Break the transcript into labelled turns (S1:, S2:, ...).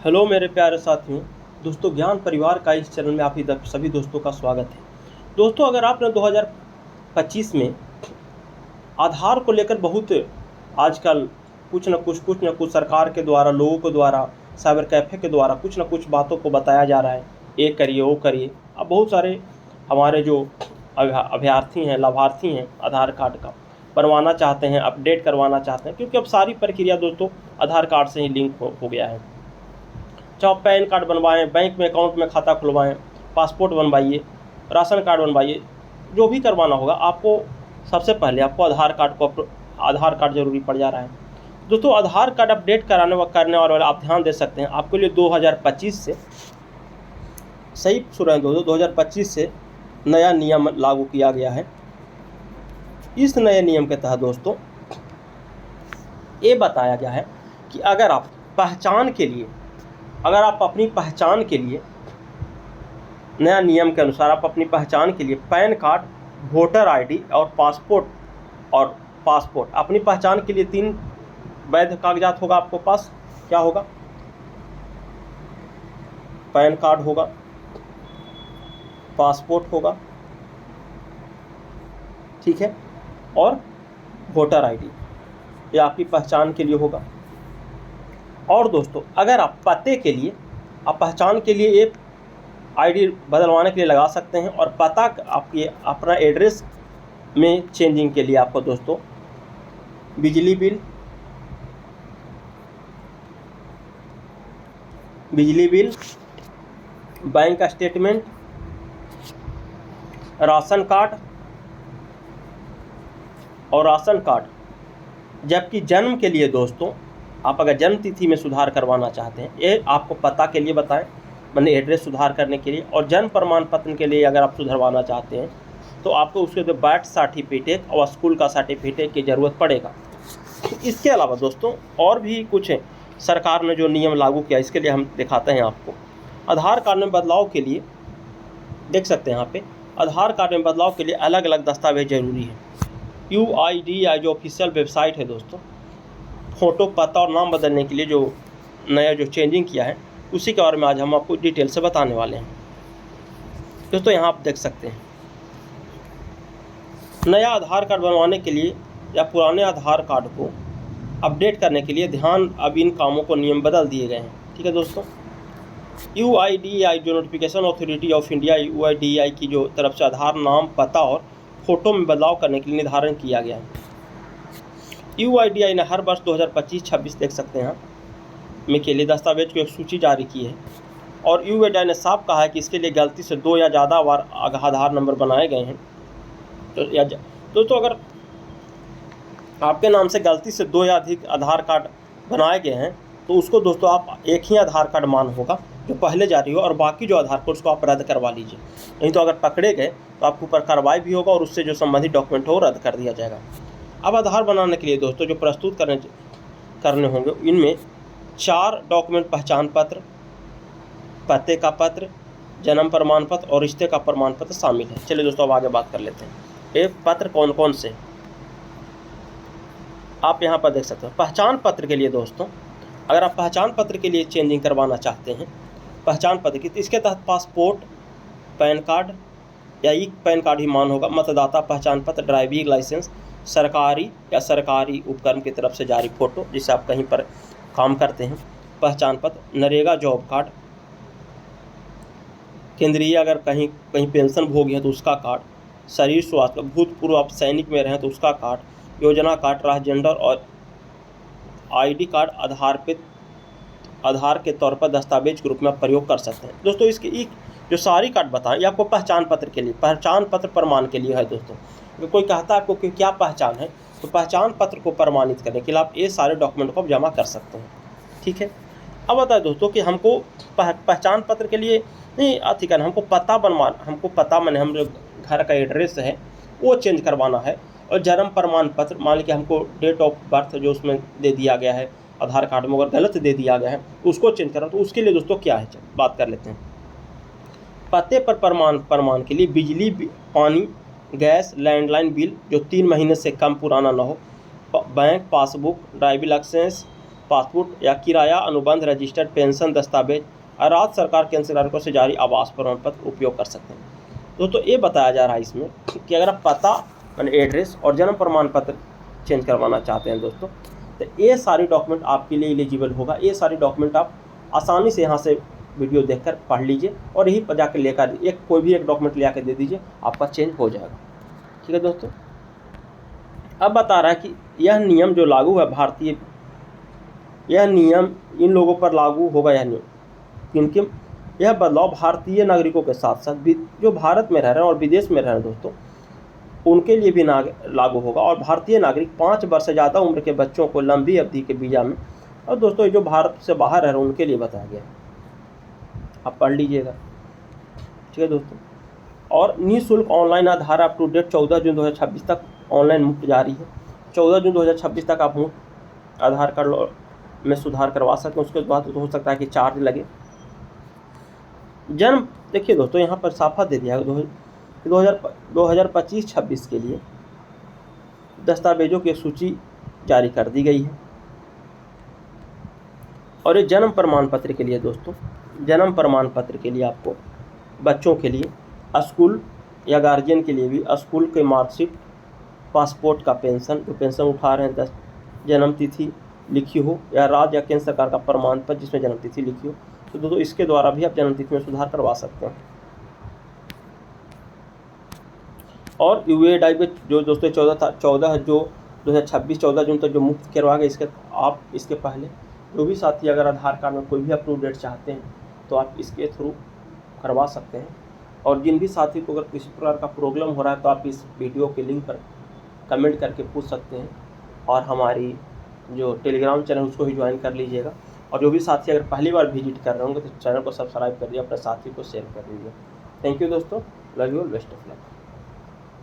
S1: Hello मेरे प्यारे साथियों। दोस्तों, ज्ञान परिवार का इस चैनल में आप ही सभी दोस्तों का स्वागत है। दोस्तों, अगर आपने 2025 में आधार को लेकर बहुत आजकल कुछ न कुछ सरकार के द्वारा, लोगों के द्वारा, साइबर कैफ़े के द्वारा कुछ न कुछ बातों को बताया जा रहा है, ये करिए वो करिए। अब बहुत सारे हमारे जो अभ्यर्थी हैं, लाभार्थी हैं, आधार कार्ड का बनवाना चाहते हैं, अपडेट करवाना चाहते हैं, क्योंकि अब सारी प्रक्रिया दोस्तों आधार कार्ड से ही लिंक हो गया है। चाहे पैन कार्ड बनवाएं, बैंक में अकाउंट में खाता खुलवाएं, पासपोर्ट बनवाइए, राशन कार्ड बनवाइए, जो भी करवाना होगा आपको सबसे पहले आपको आधार कार्ड जरूरी पड़ जा रहा है। दोस्तों, आधार कार्ड अपडेट करने वाले आप ध्यान दे सकते हैं, आपके लिए 2025 से, सही सुन रहे हैं दोस्तों, 2025 से नया नियम लागू किया गया है। इस नए नियम के तहत दोस्तों ये बताया गया है कि अगर आप अपनी पहचान के लिए, नया नियम के अनुसार आप अपनी पहचान के लिए पैन कार्ड, वोटर आईडी और पासपोर्ट अपनी पहचान के लिए 3 वैध कागजात होगा आपको पास। क्या होगा? पैन कार्ड होगा, पासपोर्ट होगा, ठीक है, और वोटर आईडी, ये आपकी पहचान के लिए होगा। और दोस्तों, अगर आप पहचान के लिए एक आईडी बदलवाने के लिए लगा सकते हैं, और पता आपकी अपना एड्रेस में चेंजिंग के लिए आपको दोस्तों बिजली bill, bank statement, ration card, जबकि जन्म के लिए दोस्तों, आप अगर जन्म तिथि में सुधार करवाना चाहते हैं, ये आपको पता के लिए बताएं, मैंने एड्रेस सुधार करने के लिए, और जन्म प्रमाण पत्र के लिए अगर आप सुधरवाना चाहते हैं तो आपको उसके लिए बर्थ सर्टिफिकेट और स्कूल का सर्टिफिकेट की ज़रूरत पड़ेगा। इसके अलावा दोस्तों और भी कुछ सरकार ने जो नियम लागू किया, इसके लिए हम दिखाते हैं आपको। आधार कार्ड में बदलाव के लिए देख सकते हैं यहाँ पे, आधार कार्ड में बदलाव के लिए अलग अलग दस्तावेज जरूरी है। UIDAI जो ऑफिशियल वेबसाइट है दोस्तों, फ़ोटो, पता और नाम बदलने के लिए जो नया चेंजिंग किया है, उसी के बारे में आज हम आपको डिटेल से बताने वाले हैं। दोस्तों, यहाँ आप देख सकते हैं, नया आधार कार्ड बनवाने के लिए या पुराने आधार कार्ड को अपडेट करने के लिए अब इन कामों को नियम बदल दिए गए हैं। ठीक है दोस्तों, UIDAI जो notification authority of India, UIDAI की जो तरफ से आधार नाम, पता और फोटो में बदलाव करने के लिए निर्धारण किया गया है। UIDAI ने हर वर्ष 2025-26 देख सकते हैं में के लिए दस्तावेज की एक सूची जारी की है, और UIDAI ने साफ कहा है कि इसके लिए गलती से 2 या ज़्यादा बार आधार नंबर बनाए गए हैं दोस्तों, अगर आपके नाम से गलती से 2 या अधिक आधार कार्ड बनाए गए हैं तो उसको दोस्तों आप एक ही आधार कार्ड मान होगा जो पहले जारी हो, और बाकी जो आधार कार्ड उसको आप रद्द करवा लीजिए। नहीं तो अगर पकड़े गए तो आपके ऊपर कार्रवाई भी होगा और उससे जो संबंधित डॉक्यूमेंट हो रद्द कर दिया जाएगा। अब आधार बनाने के लिए दोस्तों जो प्रस्तुत करने होंगे, इनमें 4 डॉक्यूमेंट, पहचान पत्र, पते का पत्र, जन्म प्रमाण पत्र और रिश्ते का प्रमाण पत्र शामिल है। चलिए दोस्तों, अब आगे बात कर लेते हैं। ये पत्र कौन कौन से आप यहाँ पर देख सकते हो। पहचान पत्र के लिए दोस्तों, अगर आप पहचान पत्र के लिए चेंजिंग करवाना चाहते हैं, पहचान पत्र की, तो इसके तहत पासपोर्ट, पैन कार्ड या ई पैन कार्ड ही मान होगा, मतदाता पहचान पत्र, ड्राइविंग लाइसेंस, सरकारी उपक्रम की तरफ से जारी फोटो जिससे आप कहीं पर काम करते हैं, पहचान पत्र, नरेगा जॉब कार्ड, केंद्रीय अगर कहीं पेंशन भोगी है तो उसका कार्ड, शरीर स्वास्थ्य, भूतपूर्व आप सैनिक में रहें तो उसका कार्ड, योजना कार्ड, ट्रांसजेंडर और ID कार्ड आधार के तौर पर दस्तावेज के रूप में आप प्रयोग कर सकते हैं। दोस्तों, इसकी जो सारी कार्ड बताएं, ये आपको पहचान पत्र के लिए, पहचान पत्र प्रमाण के लिए है दोस्तों। अगर कोई कहता है आपको कि क्या पहचान है, तो पहचान पत्र को प्रमाणित करने के लिए आप ये सारे डॉक्यूमेंट को आप जमा कर सकते हैं। ठीक है, अब बताएं दोस्तों कि हमको पहचान पत्र के लिए नहीं अति करना, हमको पता मैंने हम जो घर का एड्रेस है वो चेंज करवाना है, और जन्म प्रमाण पत्र, मान लीजिए हमको डेट ऑफ बर्थ जो उसमें दे दिया गया है आधार कार्ड में, अगर गलत दे दिया गया है तो उसको चेंज करना, तो उसके लिए दोस्तों क्या है, बात कर लेते हैं। पते पर प्रमाण के लिए बिजली, पानी, गैस, लैंडलाइन बिल जो 3 महीने से कम पुराना ना हो, bank passbook, driving licence, passport या किराया अनुबंध, रजिस्टर्ड पेंशन दस्तावेज और राज्य सरकार केंद्र सरकारों से जारी आवास प्रमाण पत्र उपयोग कर सकते हैं। दोस्तों ये बताया जा रहा है इसमें कि अगर आप पता यानी एड्रेस और जन्म प्रमाण पत्र चेंज करवाना चाहते हैं दोस्तों, तो ये सारी डॉक्यूमेंट आपके लिए एलिजिबल होगा। ये सारी डॉक्यूमेंट आप आसानी से यहाँ से वीडियो देखकर पढ़ लीजिए और यही पर जाकर लेकर कोई भी एक डॉक्यूमेंट ले आकर दे दीजिए, आपका चेंज हो जाएगा। ठीक है दोस्तों, अब बता रहा है कि यह नियम जो लागू है भारतीय, यह नियम इन लोगों पर लागू होगा। यह नियम किनके, यह बदलाव भारतीय नागरिकों के साथ साथ जो भारत में रह रहे हैं और विदेश में रह रहे हैं दोस्तों, उनके लिए भी लागू होगा। और भारतीय नागरिक 5 वर्ष से ज़्यादा उम्र के बच्चों को लंबी अवधि के वीज़ा में, और दोस्तों ये जो भारत से बाहर रह रहे हैं उनके लिए बताया गया है, आप पढ़ लीजिएगा। ठीक है दोस्तों, और निःशुल्क online Aadhaar up to date 14 जून 2026 तक ऑनलाइन मुफ्त जारी है। 14 जून 2026 तक आप मुफ्त आधार कार्ड में सुधार करवा सकते हैं। उसके बाद तो हो सकता है कि चार्ज लगे। जन्म देखिए दोस्तों, यहाँ पर साफा दे दिया है 2025-26 के लिए दस्तावेजों की सूची जारी कर दी गई है। और ये जन्म प्रमाण पत्र के लिए दोस्तों, जन्म प्रमाण पत्र के लिए आपको बच्चों के लिए स्कूल या गार्जियन के लिए भी स्कूल के मार्कशीट, पासपोर्ट का पेंशन, जो पेंशन उठा रहे हैं, जन्म तिथि लिखी हो या राज्य या केंद्र सरकार का प्रमाण पत्र जिसमें जन्म तिथि लिखी हो, तो दोस्तों इसके द्वारा भी आप जन्म तिथि में सुधार करवा सकते हैं। और UAID में जो दोस्तों 14 जो 2026-14 जून तक जो मुफ्त करवा गए, इसके आप इसके पहले जो भी साथी अगर आधार कार्ड में कोई भी अप्रूव डेट चाहते हैं तो आप इसके थ्रू करवा सकते हैं। और जिन भी साथी को अगर किसी प्रकार का प्रॉब्लम हो रहा है तो आप इस वीडियो के लिंक पर कमेंट करके पूछ सकते हैं। और हमारी जो टेलीग्राम चैनल उसको भी ज्वाइन कर लीजिएगा। और जो भी साथी अगर पहली बार विजिट कर रहे होंगे तो चैनल को सब्सक्राइब कर दिए, अपने साथी को शेयर कर दीजिए। थैंक यू दोस्तों, love you, best of luck.